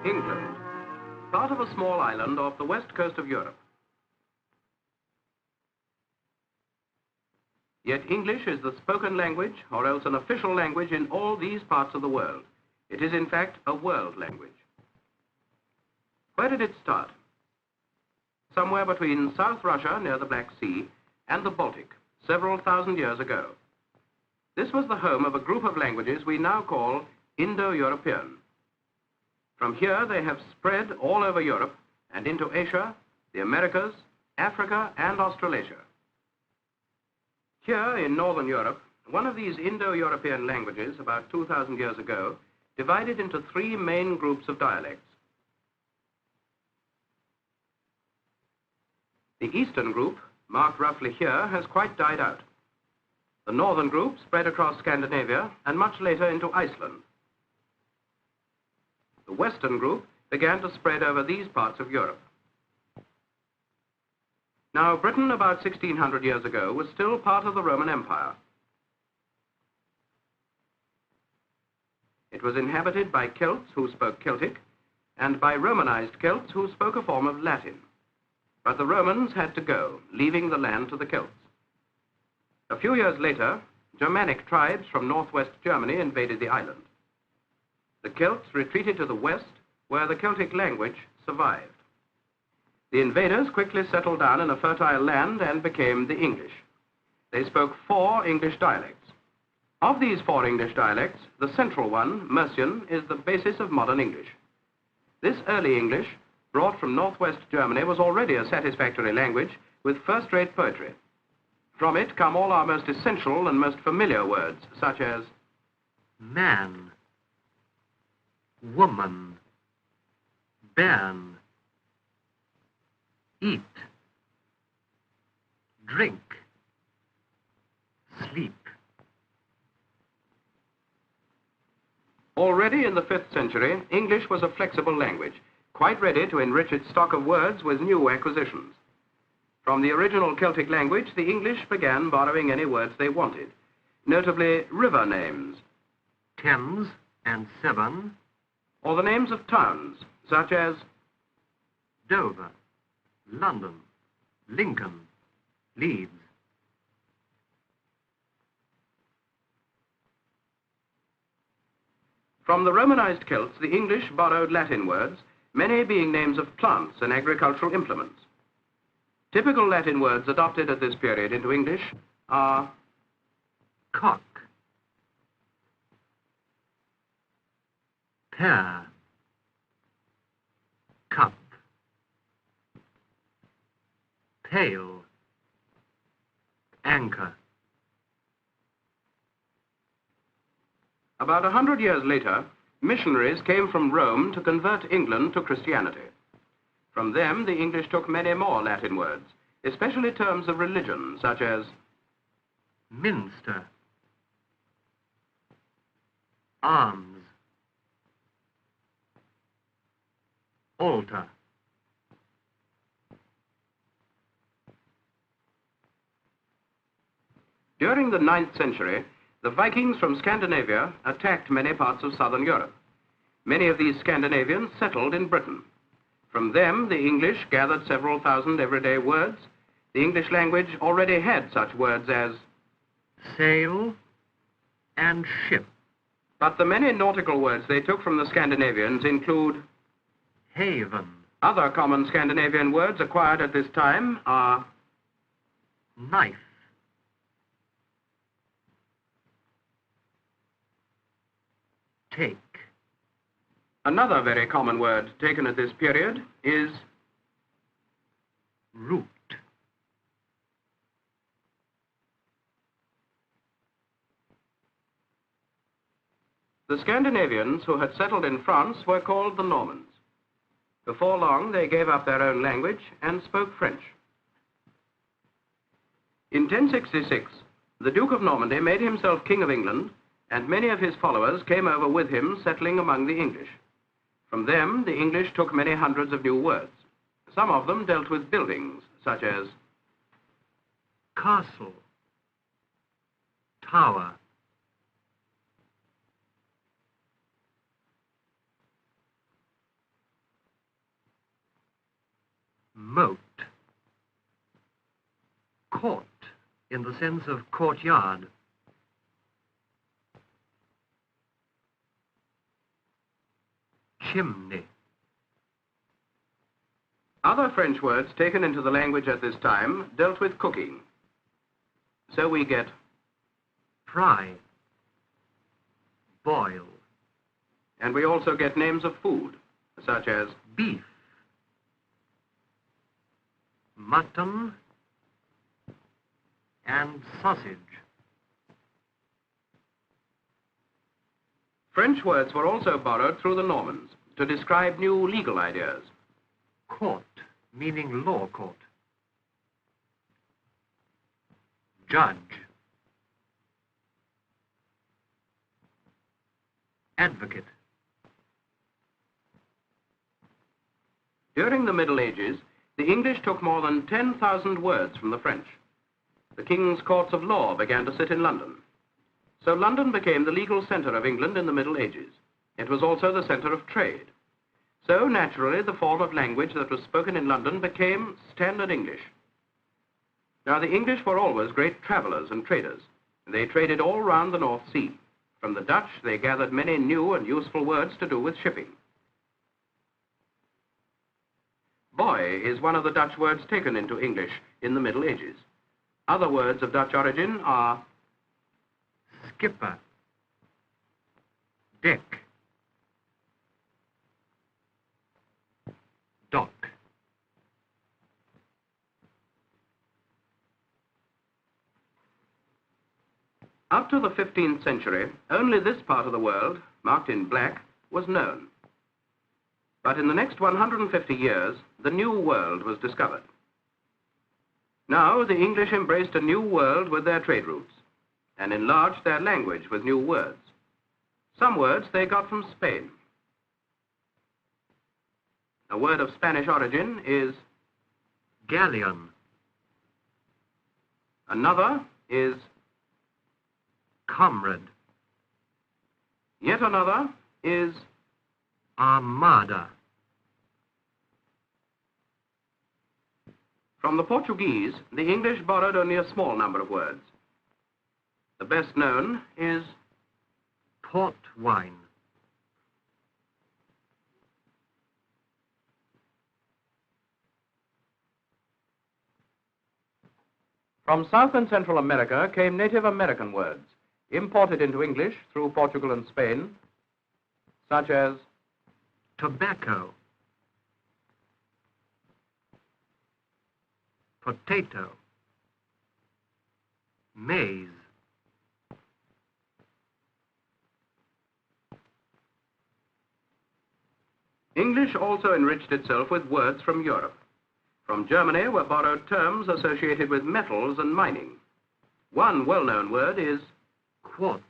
England, part of a small island off the west coast of Europe. Yet English is the spoken language, or else an official language in all these parts of the world. It is in fact a world language. Where did it start? Somewhere between South Russia near the Black Sea and the Baltic, several thousand years ago. This was the home of a group of languages we now call Indo-European. From here they have spread all over Europe and into Asia, the Americas, Africa, and Australasia. Here in Northern Europe, one of these Indo-European languages, about 2,000 years ago, divided into three main groups of dialects. The Eastern group, marked roughly here, has quite died out. The Northern group spread across Scandinavia and much later into Iceland. The Western group began to spread over these parts of Europe. Now, Britain, about 1,600 years ago, was still part of the Roman Empire. It was inhabited by Celts who spoke Celtic and by Romanized Celts who spoke a form of Latin. But the Romans had to go, leaving the land to the Celts. A few years later, Germanic tribes from northwest Germany invaded the island. The Celts retreated to the west, where the Celtic language survived. The invaders quickly settled down in a fertile land and became the English. They spoke 4 English dialects. Of these 4 English dialects, the central one, Mercian, is the basis of modern English. This early English, brought from northwest Germany, was already a satisfactory language with first-rate poetry. From it come all our most essential and most familiar words, such as man, woman, bairn, eat, drink, sleep. Already in the 5th century, English was a flexible language, quite ready to enrich its stock of words with new acquisitions. From the original Celtic language, the English began borrowing any words they wanted, notably river names, Thames and Severn, or the names of towns, such as Dover, London, Lincoln, Leeds. From the Romanized Celts, the English borrowed Latin words, many being names of plants and agricultural implements. Typical Latin words adopted at this period into English are cock, pear, cup, pail, anchor. About 100 years later, missionaries came from Rome to convert England to Christianity. From them, the English took many more Latin words, especially terms of religion, such as minster, arms, altar. During the 9th century, the Vikings from Scandinavia attacked many parts of southern Europe. Many of these Scandinavians settled in Britain. From them, the English gathered several thousand everyday words. The English language already had such words as sail and ship. But the many nautical words they took from the Scandinavians include haven. Other common Scandinavian words acquired at this time are knife, take. Another very common word taken at this period is root. The Scandinavians who had settled in France were called the Normans. Before long, they gave up their own language and spoke French. In 1066, the Duke of Normandy made himself King of England, and many of his followers came over with him, settling among the English. From them, the English took many hundreds of new words. Some of them dealt with buildings, such as castle, tower, Moat. Court, in the sense of courtyard. Chimney. Other French words taken into the language at this time dealt with cooking. So we get Fry. Boil. and we also get names of food, such as Beef. Mutton. And sausage. French words were also borrowed through the Normans to describe new legal ideas. Court, meaning law court. Judge. Advocate. During the Middle Ages, the English took more than 10,000 words from the French. The king's courts of law began to sit in London. So London became the legal center of England in the Middle Ages. It was also the center of trade. So naturally, the form of language that was spoken in London became standard English. Now, the English were always great travelers and traders. They traded all round the North Sea. From the Dutch, they gathered many new and useful words to do with shipping. Boy is one of the Dutch words taken into English in the Middle Ages. Other words of Dutch origin are Skipper. Deck. Dock. Up to the 15th century, only this part of the world, marked in black, was known. But in the next 150 years, the New World was discovered. Now, the English embraced a new world with their trade routes and enlarged their language with new words. Some words they got from Spain. A word of Spanish origin is Galleon. another is Comrade. yet another is Armada. from the Portuguese, the English borrowed only a small number of words. The best known is Port wine. from South and Central America came Native American words, imported into English through Portugal and Spain, such as Tobacco. Potato. Maize. English also enriched itself with words from Europe. From Germany were borrowed terms associated with metals and mining. One well-known word is Quartz.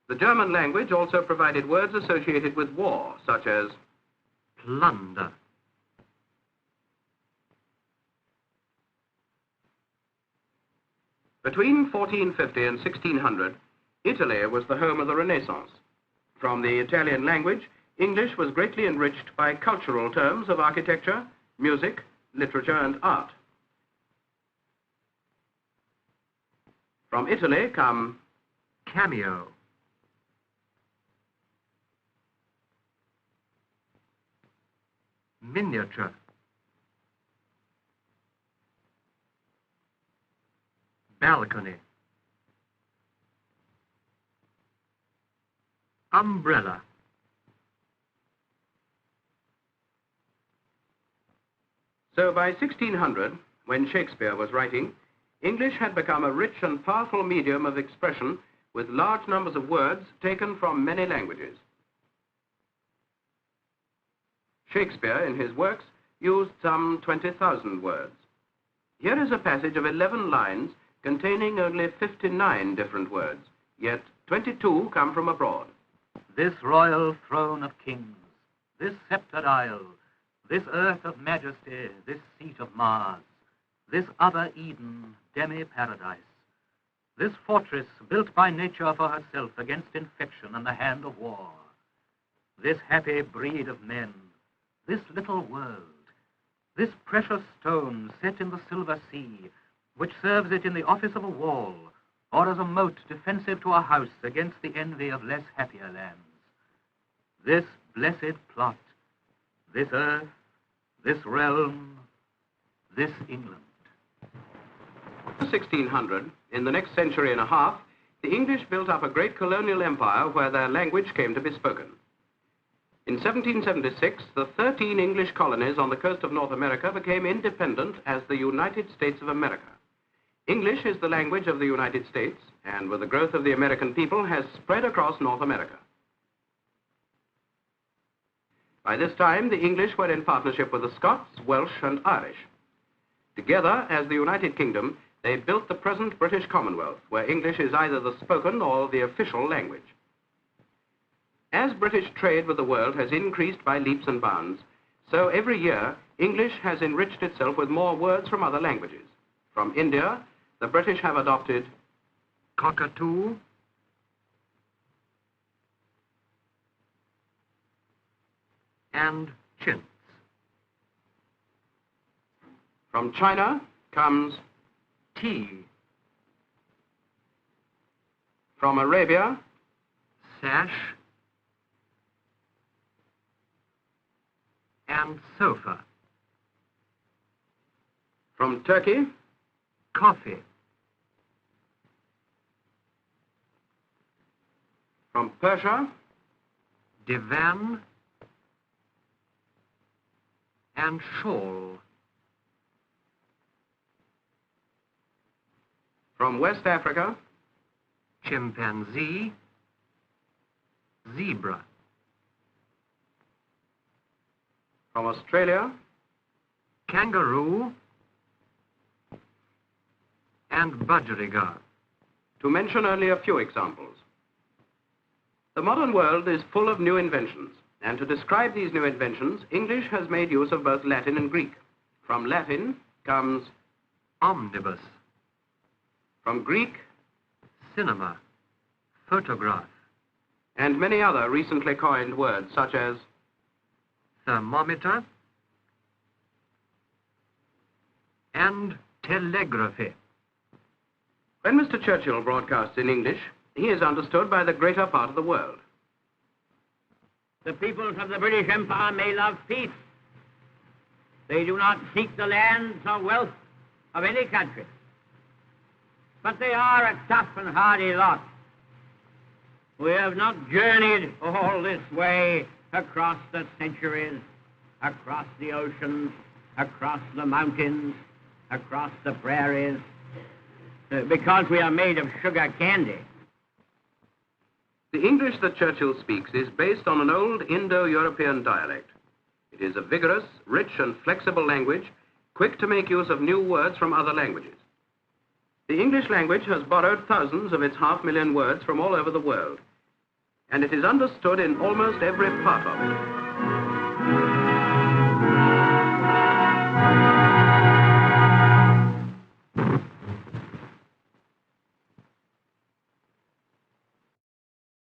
the German language also provided words associated with war, such as Plunder. between 1450 and 1600, Italy was the home of the Renaissance. From the Italian language, English was greatly enriched by cultural terms of architecture, music, literature, and art. From Italy come Cameo. Miniature. Balcony. Umbrella. So by 1600, when Shakespeare was writing, English had become a rich and powerful medium of expression with large numbers of words taken from many languages. Shakespeare, in his works, used some 20,000 words. Here is a passage of 11 lines containing only 59 different words, yet 22 come from abroad. This royal throne of kings, this sceptred isle, this earth of majesty, this seat of Mars, this other Eden, demi-paradise, this fortress built by nature for herself against infection and the hand of war, this happy breed of men, this little world, this precious stone set in the silver sea, which serves it in the office of a wall, or as a moat defensive to a house against the envy of less happier lands. This blessed plot, this earth, this realm, this England. 1600, in the next century and a half, the English built up a great colonial empire where their language came to be spoken. In 1776, the 13 English colonies on the coast of North America became independent as the United States of America. English is the language of the United States, and with the growth of the American people, has spread across North America. By this time, the English were in partnership with the Scots, Welsh, and Irish. Together, as the United Kingdom, they built the present British Commonwealth, where English is either the spoken or the official language. As British trade with the world has increased by leaps and bounds, so every year, English has enriched itself with more words from other languages. From India, the British have adopted cockatoo, and chintz. From China comes Tea, from Arabia, sash, and sofa. from Turkey, Coffee, from Persia, divan, and shawl. from West Africa, Chimpanzee, zebra. from Australia, Kangaroo, and budgerigar. to mention only a few examples. The modern world is full of new inventions, and to describe these new inventions, English has made use of both Latin and Greek. From Latin comes Omnibus, from Greek, cinema, photograph, and many other recently coined words such as thermometer, and telegraphy. when Mr. Churchill broadcasts in English, he is understood by the greater part of the world. The peoples of the British Empire may love peace. They do not seek the lands or wealth of any country. But they are a tough and hardy lot. We have not journeyed all this way across the centuries, across the oceans, across the mountains, across the prairies, because we are made of sugar candy. The English that Churchill speaks is based on an old Indo-European dialect. It is a vigorous, rich, and flexible language, quick to make use of new words from other languages. The English language has borrowed thousands of its 500,000 words from all over the world, and it is understood in almost every part of it.